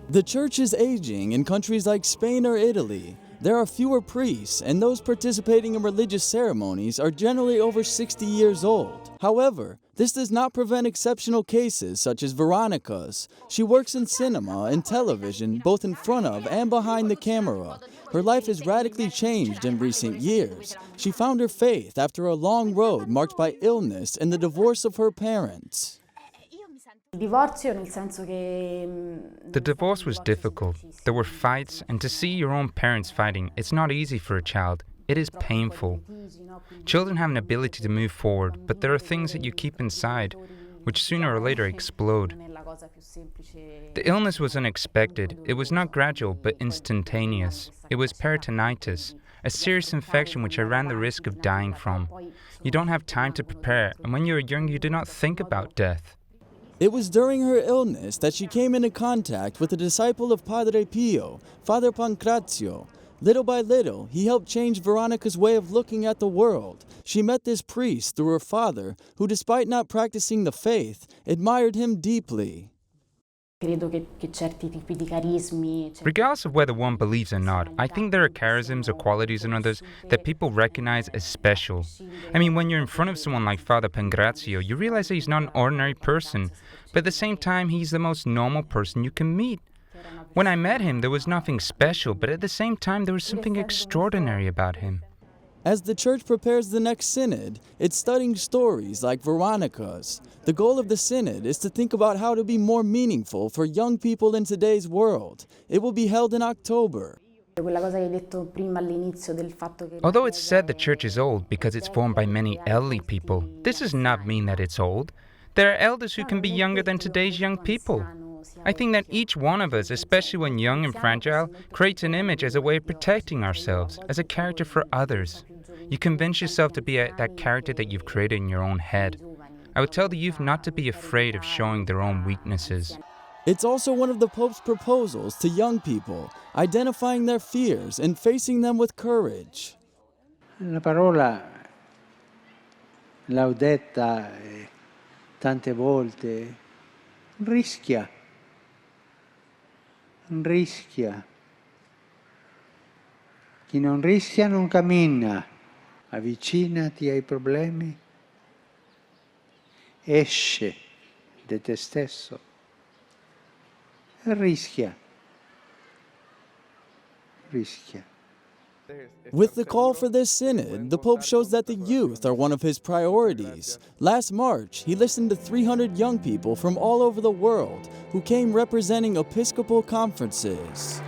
The church is aging in countries like Spain or Italy. There are fewer priests, and those participating in religious ceremonies are generally over 60 years old. However, this does not prevent exceptional cases such as Veronica's. She works in cinema and television, both in front of and behind the camera. Her life has radically changed in recent years. She found her faith after a long road marked by illness and the divorce of her parents. The divorce was difficult. There were fights, and to see your own parents fighting, it's not easy for a child. It is painful. Children have an ability to move forward, but there are things that you keep inside, which sooner or later explode. The illness was unexpected. It was not gradual, but instantaneous. It was peritonitis, a serious infection which I ran the risk of dying from. You don't have time to prepare, and when you're young, you do not think about death. It was during her illness that she came into contact with a disciple of Padre Pio, Father Pancrazio. Little by little, he helped change Veronica's way of looking at the world. She met this priest through her father, who, despite not practicing the faith, admired him deeply. Regardless of whether one believes or not, I think there are charisms or qualities in others that people recognize as special. I mean, when you're in front of someone like Father Pancrazio, you realize that he's not an ordinary person, but at the same time, he's the most normal person you can meet. When I met him, there was nothing special, but at the same time, there was something extraordinary about him. As the church prepares the next synod, it's studying stories like Veronica's. The goal of the synod is to think about how to be more meaningful for young people in today's world. It will be held in October. Although it's said the church is old because it's formed by many elderly people, this does not mean that it's old. There are elders who can be younger than today's young people. I think that each one of us, especially when young and fragile, creates an image as a way of protecting ourselves, as a character for others. You convince yourself to be that character that you've created in your own head. I would tell the youth not to be afraid of showing their own weaknesses. It's also one of the Pope's proposals to young people, identifying their fears and facing them with courage. La parola l'ho detta tante volte, rischia. Chi non rischia non cammina. Avvicinati ai problemi. Esce da te stesso. E rischia. With the call for this synod, the Pope shows that the youth are one of his priorities. Last March, he listened to 300 young people from all over the world who came representing Episcopal conferences.